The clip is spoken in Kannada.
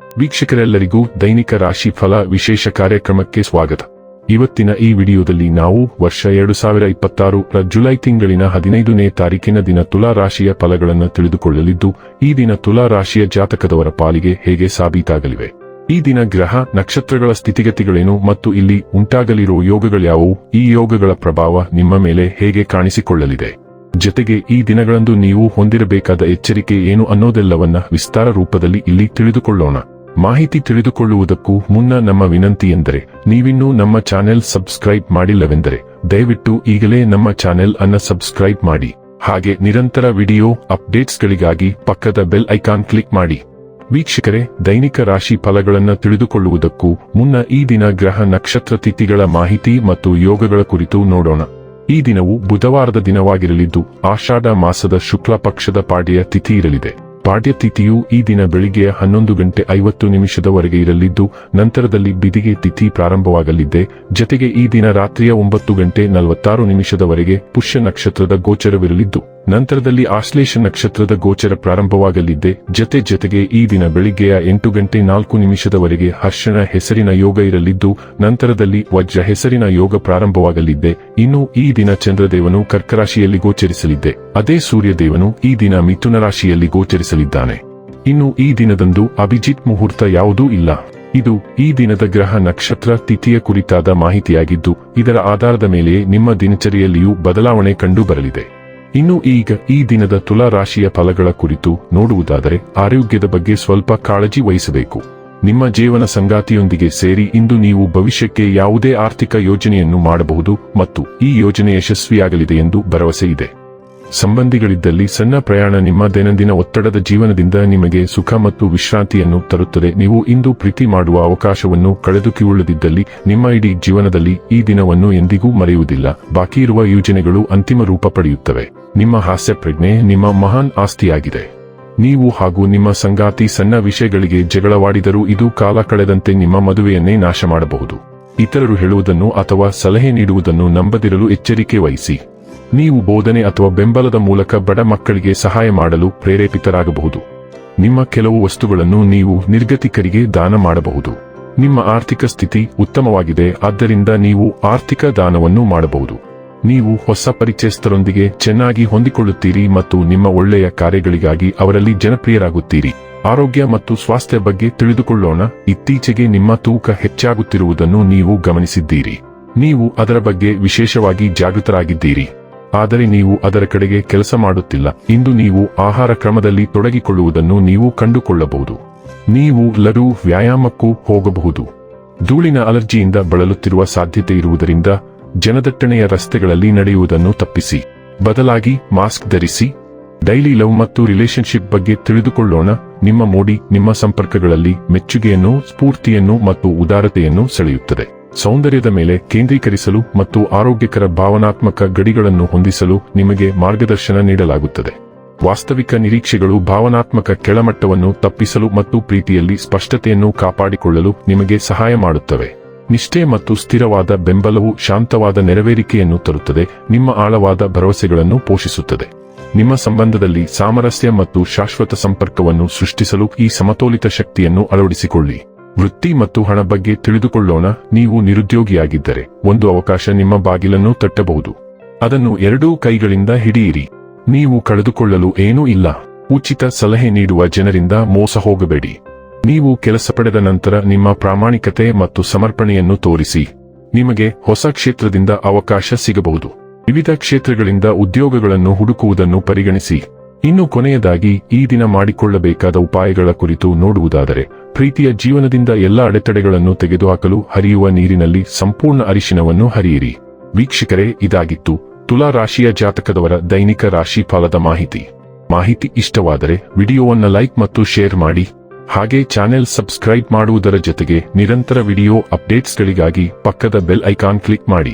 ವೀಕ್ಷಕರೆಲ್ಲರಿಗೂ ದೈನಿಕ ರಾಶಿ ಫಲ ವಿಶೇಷ ಕಾರ್ಯಕ್ರಮಕ್ಕೆ ಸ್ವಾಗತ. ಇವತ್ತಿನ ಈ ವಿಡಿಯೋದಲ್ಲಿ ನಾವು ವರ್ಷ 2026 ರ ಜುಲೈ ತಿಂಗಳಿನ 15ನೇ ತಾರೀಕಿನ ದಿನ ತುಲಾ ರಾಶಿಯ ಫಲಗಳನ್ನು ತಿಳಿದುಕೊಳ್ಳಲಿದ್ದು, ಈ ದಿನ ತುಲಾ ರಾಶಿಯ ಜಾತಕದವರ ಪಾಲಿಗೆ ಹೇಗೆ ಸಾಬೀತಾಗಲಿವೆ, ಈ ದಿನ ಗ್ರಹ ನಕ್ಷತ್ರಗಳ ಸ್ಥಿತಿಗತಿಗಳೇನು ಮತ್ತು ಇಲ್ಲಿ ಉಂಟಾಗಲಿರುವ ಯೋಗಗಳ್ಯಾವುವು, ಈ ಯೋಗಗಳ ಪ್ರಭಾವ ನಿಮ್ಮ ಮೇಲೆ ಹೇಗೆ ಕಾಣಿಸಿಕೊಳ್ಳಲಿದೆ, ಜೊತೆಗೆ ಈ ದಿನಗಳಂದು ನೀವು ಹೊಂದಿರಬೇಕಾದ ಎಚ್ಚರಿಕೆ ಏನು ಅನ್ನೋದೆಲ್ಲವನ್ನ ವಿಸ್ತಾರ ರೂಪದಲ್ಲಿ ಇಲ್ಲಿ ತಿಳಿದುಕೊಳ್ಳೋಣ. ಮಾಹಿತಿ ತಿಳಿದುಕೊಳ್ಳುವುದಕ್ಕೂ ಮುನ್ನ ನಮ್ಮ ವಿನಂತಿ ಎಂದರೆ, ನೀವಿನ್ನೂ ನಮ್ಮ ಚಾನೆಲ್ ಸಬ್ಸ್ಕ್ರೈಬ್ ಮಾಡಿಲ್ಲವೆಂದರೆ ದಯವಿಟ್ಟು ಈಗಲೇ ನಮ್ಮ ಚಾನೆಲ್ ಅನ್ನ ಸಬ್ಸ್ಕ್ರೈಬ್ ಮಾಡಿ. ಹಾಗೆ ನಿರಂತರ ವಿಡಿಯೋ ಅಪ್ಡೇಟ್ಸ್ಗಳಿಗಾಗಿ ಪಕ್ಕದ ಬೆಲ್ ಐಕಾನ್ ಕ್ಲಿಕ್ ಮಾಡಿ. ವೀಕ್ಷಕರೇ, ದೈನಿಕ ರಾಶಿ ಫಲಗಳನ್ನು ತಿಳಿದುಕೊಳ್ಳುವುದಕ್ಕೂ ಮುನ್ನ ಈ ದಿನ ಗ್ರಹ ನಕ್ಷತ್ರ ತಿಥಿಗಳ ಮಾಹಿತಿ ಮತ್ತು ಯೋಗಗಳ ಕುರಿತು ನೋಡೋಣ. ಈ ದಿನವು ಬುಧವಾರದ ದಿನವಾಗಿರಲಿದ್ದು, ಆಷಾಢ ಮಾಸದ ಶುಕ್ಲ ಪಕ್ಷದ ಪಾಡ್ಯ ತಿಥಿ ಇರಲಿದೆ. ಪಾಡ್ಯ ತಿಥಿಯು ಈ ದಿನ ಬೆಳಿಗ್ಗೆ 11:50 ಇರಲಿದ್ದು, ನಂತರದಲ್ಲಿ ಬಿದಿಗೆ ತಿಥಿ ಪ್ರಾರಂಭವಾಗಲಿದೆ. ಜೊತೆಗೆ ಈ ದಿನ ರಾತ್ರಿಯ 9:46 ಪುಷ್ಯ ನಕ್ಷತ್ರದ ಗೋಚರವಿರಲಿದ್ದು, ನಂತರದಲ್ಲಿ ಆಶ್ಲೇಷ ನಕ್ಷತ್ರದ ಗೋಚರ ಪ್ರಾರಂಭವಾಗಲಿದೆ. ಜೊತೆಗೆ ಈ ದಿನ ಬೆಳಿಗ್ಗೆಯ 8:04 ಹರ್ಷಣ ಹೆಸರಿನ ಯೋಗ ಇರಲಿದ್ದು, ನಂತರದಲ್ಲಿ ವಜ್ರ ಹೆಸರಿನ ಯೋಗ ಪ್ರಾರಂಭವಾಗಲಿದೆ. ಇನ್ನು ಈ ದಿನ ಚಂದ್ರದೇವನು ಕರ್ಕರಾಶಿಯಲ್ಲಿ ಗೋಚರಿಸಲಿದೆ. ಅದೇ ಸೂರ್ಯದೇವನು ಈ ದಿನ ಮಿಥುನ ರಾಶಿಯಲ್ಲಿ ಗೋಚರಿಸಲಿದ್ದಾನೆ. ಇನ್ನು ಈ ದಿನದಂದು ಅಭಿಜಿತ್ ಮುಹೂರ್ತ ಯಾವುದೂ ಇಲ್ಲ. ಇದು ಈ ದಿನದ ಗ್ರಹ ನಕ್ಷತ್ರ ತಿಥಿಯ ಕುರಿತಾದ ಮಾಹಿತಿಯಾಗಿದ್ದು, ಇದರ ಆಧಾರದ ಮೇಲೆಯೇ ನಿಮ್ಮ ದಿನಚರಿಯಲ್ಲಿಯೂ ಬದಲಾವಣೆ ಕಂಡು ಬರಲಿದೆ. ಇನ್ನು ಈಗ ಈ ದಿನದ ತುಲಾ ರಾಶಿಯ ಫಲಗಳ ಕುರಿತು ನೋಡುವುದಾದರೆ, ಆರೋಗ್ಯದ ಬಗ್ಗೆ ಸ್ವಲ್ಪ ಕಾಳಜಿ ವಹಿಸಬೇಕು. ನಿಮ್ಮ ಜೀವನ ಸಂಗಾತಿಯೊಂದಿಗೆ ಸೇರಿ ಇಂದು ನೀವು ಭವಿಷ್ಯಕ್ಕೆ ಯಾವುದೇ ಆರ್ಥಿಕ ಯೋಜನೆಯನ್ನು ಮಾಡಬಹುದು ಮತ್ತು ಈ ಯೋಜನೆ ಯಶಸ್ವಿಯಾಗಲಿದೆ ಎಂದು ಭರವಸೆ ಇದೆ. ಸಂಬಂಧಿಗಳಿದ್ದಲ್ಲಿ ಸಣ್ಣ ಪ್ರಯಾಣ ನಿಮ್ಮ ದೈನಂದಿನ ಒತ್ತಡದ ಜೀವನದಿಂದ ನಿಮಗೆ ಸುಖ ಮತ್ತು ವಿಶ್ರಾಂತಿಯನ್ನು ತರುತ್ತದೆ. ನೀವು ಇಂದು ಪ್ರೀತಿ ಮಾಡುವ ಅವಕಾಶವನ್ನು ಕಳೆದುಕೊಳ್ಳದಿದ್ದಲ್ಲಿ ನಿಮ್ಮ ಇಡೀ ಜೀವನದಲ್ಲಿ ಈ ದಿನವನ್ನು ಎಂದಿಗೂ ಮರೆಯುವುದಿಲ್ಲ. ಬಾಕಿ ಇರುವ ಯೋಜನೆಗಳು ಅಂತಿಮ ರೂಪ ಪಡೆಯುತ್ತವೆ. ನಿಮ್ಮ ಹಾಸ್ಯ ಪ್ರಜ್ಞೆ ನಿಮ್ಮ ಮಹಾನ್ ಆಸ್ತಿಯಾಗಿದೆ. ನೀವು ಹಾಗೂ ನಿಮ್ಮ ಸಂಗಾತಿ ಸಣ್ಣ ವಿಷಯಗಳಿಗೆ ಜಗಳವಾಡಿದರೂ ಇದು ಕಾಲ ಕಳೆದಂತೆ ನಿಮ್ಮ ಮದುವೆಯನ್ನೇ ನಾಶ ಮಾಡಬಹುದು. ಇತರರು ಹೇಳುವುದನ್ನು ಅಥವಾ ಸಲಹೆ ನೀಡುವುದನ್ನು ನಂಬದಿರಲು ಎಚ್ಚರಿಕೆ ವಹಿಸಿ. ನೀವು ಬೋಧನೆ ಅಥವಾ ಬೆಂಬಲದ ಮೂಲಕ ಬಡ ಮಕ್ಕಳಿಗೆ ಸಹಾಯ ಮಾಡಲು ಪ್ರೇರೇಪಿತರಾಗಬಹುದು. ನಿಮ್ಮ ಕೆಲವು ವಸ್ತುಗಳನ್ನು ನೀವು ನಿರ್ಗತಿಕರಿಗೆ ದಾನ ಮಾಡಬಹುದು. ನಿಮ್ಮ ಆರ್ಥಿಕ ಸ್ಥಿತಿ ಉತ್ತಮವಾಗಿದೆ, ಆದ್ದರಿಂದ ನೀವು ಆರ್ಥಿಕ ದಾನವನ್ನು ಮಾಡಬಹುದು. ನೀವು ಹೊಸ ಪರಿಚಯಸ್ಥರೊಂದಿಗೆ ಚೆನ್ನಾಗಿ ಹೊಂದಿಕೊಳ್ಳುತ್ತೀರಿ ಮತ್ತು ನಿಮ್ಮ ಒಳ್ಳೆಯ ಕಾರ್ಯಗಳಿಗಾಗಿ ಅವರಲ್ಲಿ ಜನಪ್ರಿಯರಾಗುತ್ತೀರಿ. ಆರೋಗ್ಯ ಮತ್ತು ಸ್ವಾಸ್ಥ್ಯ ಬಗ್ಗೆ ತಿಳಿದುಕೊಳ್ಳೋಣ. ಇತ್ತೀಚೆಗೆ ನಿಮ್ಮ ತೂಕ ಹೆಚ್ಚಾಗುತ್ತಿರುವುದನ್ನು ನೀವು ಗಮನಿಸಿದ್ದೀರಿ. ನೀವು ಅದರ ಬಗ್ಗೆ ವಿಶೇಷವಾಗಿ ಜಾಗೃತರಾಗಿದ್ದೀರಿ, ಆದರೆ ನೀವು ಅದರ ಕಡೆಗೆ ಕೆಲಸ ಮಾಡುತ್ತಿಲ್ಲ. ಇಂದು ನೀವು ಆಹಾರ ಕ್ರಮದಲ್ಲಿ ತೊಡಗಿಕೊಳ್ಳುವುದನ್ನು ನೀವು ಕಂಡುಕೊಳ್ಳಬಹುದು. ನೀವು ಲಘು ವ್ಯಾಯಾಮಕ್ಕೂ ಹೋಗಬಹುದು. ಧೂಳಿನ ಅಲರ್ಜಿಯಿಂದ ಬಳಲುತ್ತಿರುವ ಸಾಧ್ಯತೆ ಇರುವುದರಿಂದ ಜನದಟ್ಟಣೆಯ ರಸ್ತೆಗಳಲ್ಲಿ ನಡೆಯುವುದನ್ನು ತಪ್ಪಿಸಿ. ಬದಲಾಗಿ ಮಾಸ್ಕ್ ಧರಿಸಿ. ಡೈಲಿ ಲವ್ ಮತ್ತು ರಿಲೇಶನ್ಶಿಪ್ ಬಗ್ಗೆ ತಿಳಿದುಕೊಳ್ಳೋಣ. ನಿಮ್ಮ ಮೋಡಿ ನಿಮ್ಮ ಸಂಪರ್ಕಗಳಲ್ಲಿ ಮೆಚ್ಚುಗೆಯನ್ನು, ಸ್ಫೂರ್ತಿಯನ್ನು ಮತ್ತು ಉದಾರತೆಯನ್ನು ಸೆಳೆಯುತ್ತದೆ. ಸೌಂದರ್ಯದ ಮೇಲೆ ಕೇಂದ್ರೀಕರಿಸಲು ಮತ್ತು ಆರೋಗ್ಯಕರ ಭಾವನಾತ್ಮಕ ಗಡಿಗಳನ್ನು ಹೊಂದಿಸಲು ನಿಮಗೆ ಮಾರ್ಗದರ್ಶನ ನೀಡಲಾಗುತ್ತದೆ. ವಾಸ್ತವಿಕ ನಿರೀಕ್ಷೆಗಳು ಭಾವನಾತ್ಮಕ ಕೆಳಮಟ್ಟವನ್ನು ತಪ್ಪಿಸಲು ಮತ್ತು ಪ್ರೀತಿಯಲ್ಲಿ ಸ್ಪಷ್ಟತೆಯನ್ನು ಕಾಪಾಡಿಕೊಳ್ಳಲು ನಿಮಗೆ ಸಹಾಯ ಮಾಡುತ್ತವೆ. ನಿಷ್ಠೆ ಮತ್ತು ಸ್ಥಿರವಾದ ಬೆಂಬಲವು ಶಾಂತವಾದ ನೆರವೇರಿಕೆಯನ್ನು ತರುತ್ತದೆ, ನಿಮ್ಮ ಆಳವಾದ ಭರವಸೆಗಳನ್ನು ಪೋಷಿಸುತ್ತದೆ. ನಿಮ್ಮ ಸಂಬಂಧದಲ್ಲಿ ಸಾಮರಸ್ಯ ಮತ್ತು ಶಾಶ್ವತ ಸಂಪರ್ಕವನ್ನು ಸೃಷ್ಟಿಸಲು ಈ ಸಮತೋಲಿತ ಶಕ್ತಿಯನ್ನು ಅಳವಡಿಸಿಕೊಳ್ಳಿ. ವೃತ್ತಿ ಮತ್ತು ಹಣ ಬಗ್ಗೆ ತಿಳಿದುಕೊಳ್ಳೋಣ. ನೀವು ನಿರುದ್ಯೋಗಿಯಾಗಿದ್ದರೆ ಒಂದು ಅವಕಾಶ ನಿಮ್ಮ ಬಾಗಿಲನ್ನು ತಟ್ಟಬಹುದು. ಅದನ್ನು ಎರಡೂ ಕೈಗಳಿಂದ ಹಿಡಿಯಿರಿ. ನೀವು ಕಳೆದುಕೊಳ್ಳಲು ಏನೂ ಇಲ್ಲ. ಉಚಿತ ಸಲಹೆ ನೀಡುವ ಜನರಿಂದ ಮೋಸ ಹೋಗಬೇಡಿ. ನೀವು ಕೆಲಸ ಪಡೆದ ನಂತರ ನಿಮ್ಮ ಪ್ರಾಮಾಣಿಕತೆ ಮತ್ತು ಸಮರ್ಪಣೆಯನ್ನು ತೋರಿಸಿ. ನಿಮಗೆ ಹೊಸ ಕ್ಷೇತ್ರದಿಂದ ಅವಕಾಶ ಸಿಗಬಹುದು. ವಿವಿಧ ಕ್ಷೇತ್ರಗಳಿಂದ ಉದ್ಯೋಗಗಳನ್ನು ಹುಡುಕುವುದನ್ನು ಪರಿಗಣಿಸಿ. ಇನ್ನು ಕೊನೆಯದಾಗಿ ಈ ದಿನ ಮಾಡಿಕೊಳ್ಳಬೇಕಾದ ಉಪಾಯಗಳ ಕುರಿತು ನೋಡುವುದಾದರೆ, ಪ್ರೀತಿಯ ಜೀವನದಿಂದ ಎಲ್ಲ ಅಡೆತಡೆಗಳನ್ನು ತೆಗೆದುಹಾಕಲು ಹರಿಯುವ ನೀರಿನಲ್ಲಿ ಸಂಪೂರ್ಣ ಅರಿಶಿನವನ್ನು ಹರಿಯಿರಿ. ವೀಕ್ಷಕರೇ, ಇದಾಗಿತ್ತು ತುಲಾ ರಾಶಿಯ ಜಾತಕದವರ ದೈನಿಕ ರಾಶಿ ಫಲದ ಮಾಹಿತಿ ಇಷ್ಟವಾದರೆ ವಿಡಿಯೋವನ್ನು ಲೈಕ್ ಮತ್ತು ಶೇರ್ ಮಾಡಿ. ಹಾಗೆ ಚಾನೆಲ್ ಸಬ್ಸ್ಕ್ರೈಬ್ ಮಾಡುವುದರ ಜೊತೆಗೆ ನಿರಂತರ ವಿಡಿಯೋ ಅಪ್ಡೇಟ್ಸ್ಗಳಿಗಾಗಿ ಪಕ್ಕದ ಬೆಲ್ ಐಕಾನ್ ಕ್ಲಿಕ್ ಮಾಡಿ.